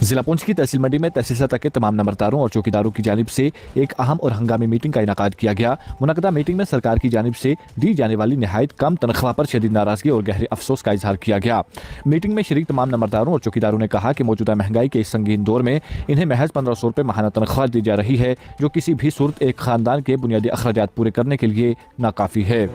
जिला पुंछ की तहसील मंडी में तहसील सतह के तमाम नंबरदारों और चौकीदारों की जानिब से एक अहम और हंगामी मीटिंग का इनेकाद किया गया। मुनक्कदा मीटिंग में सरकार की जानिब से दी जाने वाली निहायत कम तनख्वाह पर शदीद नाराजगी और गहरे अफसोस का इजहार किया गया। मीटिंग में शरीक तमाम नंबरदारों और चौकीदारों ने कहा कि मौजूदा महंगाई के इस संगीन दौर में इन्हें महज 1500 रुपये माहाना तनख्वाह दी जा रही है, जो किसी भी सूरत एक खानदान के बुनियादी अखराजात पूरे करने के लिए नाकाफी है।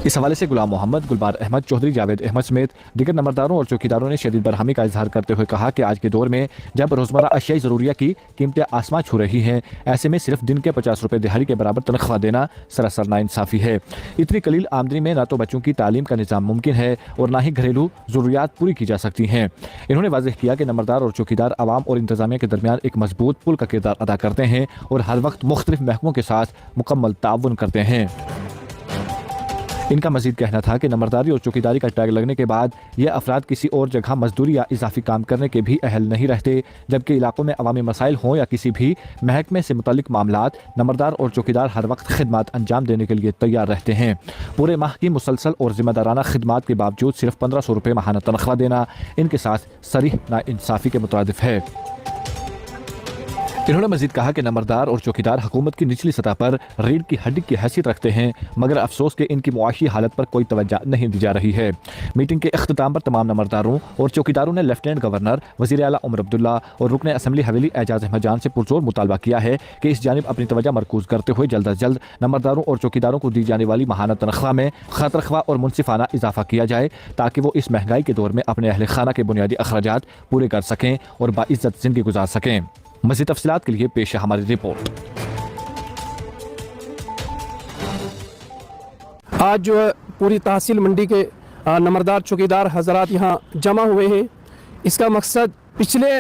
इस हवाले से गुलाम मोहम्मद, गुलबार अहमद, चौधरी जावेद अहमद समेत दीगर नंबरदारों और चौकीदारों ने शदीद बरहमी का इजहार करते हुए कहा कि आज के दौर में जब रोजमर्रा अशियाई ज़रूरिया की कीमतें आसमान छू रही हैं, ऐसे में सिर्फ दिन के 50 रुपये दिहाड़ी के बराबर तनख्वाह देना सरासर नाइंसाफ़ी है। इतनी कलील आमदनी में ना तो बच्चों की तालीम का निज़ाम मुमकिन है और ना ही घरेलू ज़रूरियात पूरी की जा सकती हैं। इन्होंने वाज़ेह किया कि नंबरदार और चौकीदार आवाम और इंतज़ामिया के दरमियान एक मजबूत पुल का किरदार अदा करते हैं और हर वक्त मुख्तलिफ महकमों के साथ मुकम्मल ताउन करते हैं। इनका मजीद कहना था कि नंबरदारी और चौकीदारी का टैग लगने के बाद ये अफराद किसी और जगह मजदूरी या इजाफी काम करने के भी अहल नहीं रहते, जबकि इलाकों में अवामी मसाइल हों या किसी भी महकमे से मुतल्लिक मामलात, नंबरदार और चौकीदार हर वक्त खिदमत अंजाम देने के लिए तैयार रहते हैं। पूरे माह की मुसलसल और जिम्मेदाराना खिदमत के बावजूद सिर्फ 1500 रुपये माहाना तनख्वाह देना इनके साथ सरीह नाइंसाफ़ी के मुतरादिफ है। इन्होंने मजीद कहा कि नंबरदार और चौकीदार हुकूमत की निचली सतह पर रीढ़ की हड्डी की हैसियत रखते हैं, मगर अफसोस के इनकी मुआशी हालत पर कोई तवज्जो नहीं दी जा रही है। मीटिंग के अख्ताम पर तमाम नंबरदारों और चौकीदारों ने लेफ्टिनेंट गवर्नर, वज़ीर आला उमर अब्दुल्ला और रुकन असम्बली हवेली एजाज अहमद जान से पुरजोर मुतालबा किया है कि इस जानिब अपनी तवज्जो मरकूज करते हुए जल्द अज जल्द नंबरदारों और चौकीदारों को दी जाने वाली माहाना तनख्वाह में खतरख्वाह और मुनसिफाना इजाफा किया जाए, ताकि वो इस महंगाई के दौर में अपने अहल खाना के बुनियादी अखराजात पूरे कर सकें और बाइज्जत जिंदगी गुजार सकें। मज़ीद तफसीलात के लिए पेश है हमारी रिपोर्ट। आज जो है पूरी तहसील मंडी के नंबरदार चौकीदार हजरात यहाँ जमा हुए हैं। इसका मकसद पिछले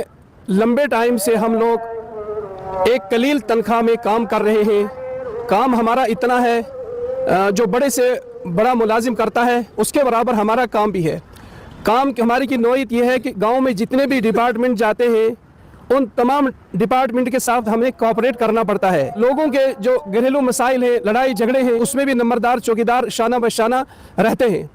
लंबे टाइम से हम लोग एक कलील तनख्वाह में काम कर रहे हैं। काम हमारा इतना है जो बड़े से बड़ा मुलाजिम करता है उसके बराबर हमारा काम भी है। काम हमारी की नौयत यह है कि गांव में जितने भी डिपार्टमेंट जाते हैं उन तमाम डिपार्टमेंट के साथ हमें कोऑपरेट करना पड़ता है। लोगों के जो घरेलू मसाइल हैं, लड़ाई झगड़े हैं, उसमें भी नंबरदार चौकीदार शाना बशाना रहते हैं।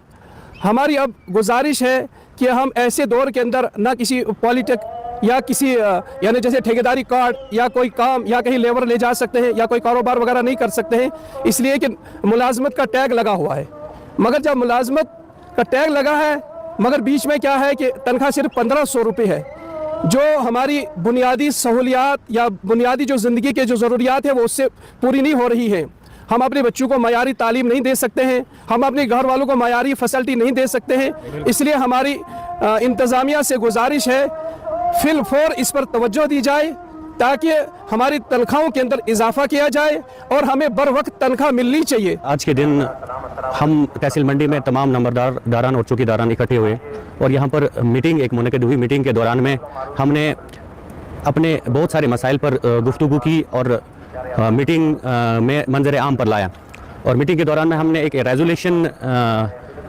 हमारी अब गुजारिश है कि हम ऐसे दौर के अंदर ना किसी पॉलिटिक या किसी यानी जैसे ठेकेदारी कार्ड या कोई काम या कहीं लेबर ले जा सकते हैं या कोई कारोबार वगैरह नहीं कर सकते हैं, इसलिए कि मुलाजमत का टैग लगा हुआ है। मगर जब मुलाजमत का टैग लगा है मगर बीच में क्या है कि तनख्वाह सिर्फ 1500 रुपये है, जो हमारी बुनियादी सहूलियात या बुनियादी जो ज़िंदगी के जो ज़रूरियात है वो उससे पूरी नहीं हो रही है। हम अपने बच्चों को मयारी तालीम नहीं दे सकते हैं, हम अपने घर वालों को मयारी फैसिलिटी नहीं दे सकते हैं। इसलिए हमारी इंतज़ामिया से गुजारिश है फिल फौर इस पर तवज्जो दी जाए ताकि हमारी तनख्वाहों के अंदर इजाफा किया जाए और हमें बर वक्त तनख्वाह मिलनी चाहिए। आज के दिन हम तहसील मंडी में तमाम नंबरदार दारान और चौकीदारान इकट्ठे हुए और यहाँ पर मीटिंग एक मुनक़िद हुई। मीटिंग के दौरान में हमने अपने बहुत सारे मसाइल पर गुफ्तगू की और मीटिंग में मंजर आम पर लाया। और मीटिंग के दौरान में हमने एक रेजोल्यूशन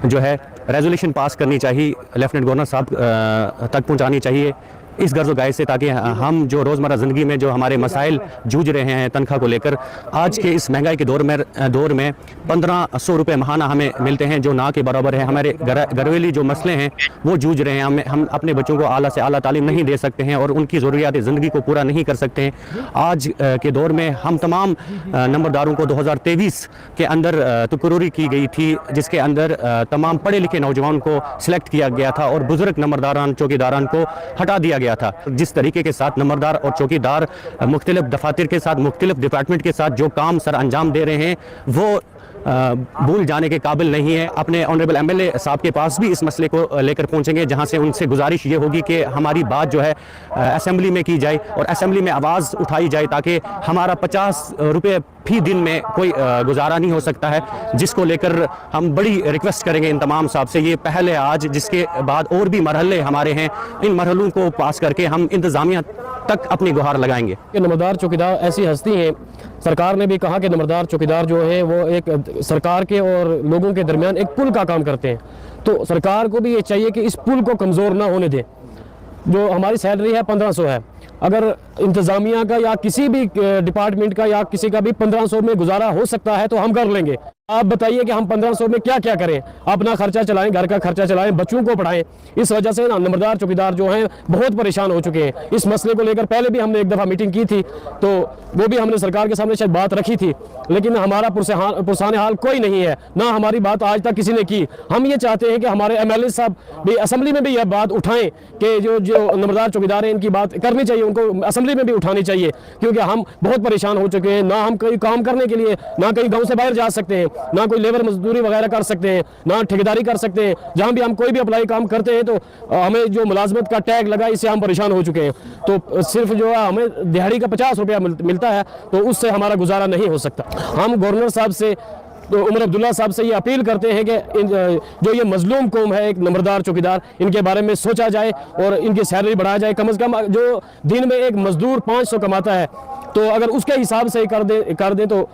जो है रेजोल्यूशन पास करनी चाहिए, लेफ्टिनेंट गवर्नर साहब तक पहुँचानी चाहिए इस गर्ज़ गाय से, ताकि हम जो रोज़मर्रा ज़िंदगी में जो हमारे मसाइल जूझ रहे हैं तनख्वाह को लेकर, आज के इस महंगाई के दौर में 1500 रुपये माहाना हमें मिलते हैं, जो ना के बराबर है। हमारे घरेलू जो मसले हैं वो जूझ रहे हैं। हम अपने बच्चों को आला से आला तालीम नहीं दे सकते हैं और उनकी ज़रूरियात ज़िंदगी को पूरा नहीं कर सकते हैं। आज के दौर में हम तमाम नंबरदारों को 2023 के अंदर तकरूरी की गई थी, जिसके अंदर तमाम पढ़े लिखे नौजवान को सिलेक्ट किया गया था और बुजुर्ग नंबरदारान चौकीदारान को हटा दिया गया था। जिस तरीके के साथ नंबरदार और चौकीदार मुख्तलिफ दफातर के साथ, मुख्तलिफ डिपार्टमेंट के साथ जो काम सर अंजाम दे रहे हैं वो भूल जाने के काबिल नहीं है। अपने ऑनरेबल एमएलए साहब के पास भी इस मसले को लेकर पहुंचेंगे, जहां से उनसे गुजारिश ये होगी कि हमारी बात जो है असेंबली में की जाए और असेंबली में आवाज़ उठाई जाए, ताकि हमारा 50 रुपये फी दिन में कोई गुजारा नहीं हो सकता है, जिसको लेकर हम बड़ी रिक्वेस्ट करेंगे इन तमाम साहब से। ये पहले आज, जिसके बाद और भी मरहले हमारे हैं, इन मरहलों को पास करके हम इंतज़ामिया तक अपनी गुहार लगाएंगे। नंबरदार चौकीदार ऐसी हस्ती हैं, सरकार ने भी कहा कि नंबरदार चौकीदार जो है वो एक सरकार के और लोगों के दरमियान एक पुल का काम करते हैं। तो सरकार को भी ये चाहिए कि इस पुल को कमज़ोर ना होने दें। जो हमारी सैलरी है 1500 है, अगर इंतज़ामिया का या किसी भी डिपार्टमेंट का या किसी का भी 1500 में गुजारा हो सकता है तो हम कर लेंगे। आप बताइए कि हम 1500 में क्या क्या करें, अपना खर्चा चलाएं, घर का खर्चा चलाएं, बच्चों को पढ़ाएं। इस वजह से ना नंबरदार चौकीदार जो हैं बहुत परेशान हो चुके हैं। इस मसले को लेकर पहले भी हमने एक दफ़ा मीटिंग की थी, तो वो भी हमने सरकार के सामने शायद बात रखी थी, लेकिन हमारा पुरसान हाल कोई नहीं है, ना हमारी बात आज तक किसी ने की। हम ये चाहते हैं कि हमारे MLA साहब भी असेंबली में भी यह बात उठाएं कि जो नंबरदार चौकीदार हैं इनकी बात करनी चाहिए, उनको असेंबली में भी उठानी चाहिए, क्योंकि हम बहुत परेशान हो चुके हैं। ना हम कहीं काम करने के लिए, ना कहीं गाँव से बाहर जा सकते हैं, ना कोई लेबर मजदूरी वगैरह कर सकते हैं, ना ठेकेदारी कर सकते हैं। जहां भी हम कोई भी अप्लाई काम करते हैं तो हमें जो मुलाजमत का टैग लगा, इससे हम परेशान हो चुके हैं। तो सिर्फ जो है हमें दिहाड़ी का 50 रुपया मिलता है, तो उससे हमारा गुजारा नहीं हो सकता। हम गवर्नर साहब से, तो उमर अब्दुल्ला साहब से ये अपील करते हैं कि जो ये मजलूम कौम है एक नंबरदार चौकीदार, इनके बारे में सोचा जाए और इनकी सैलरी बढ़ाया जाए। कम से कम जो दिन में एक मजदूर 500 कमाता है, तो अगर उसके हिसाब से कर दे तो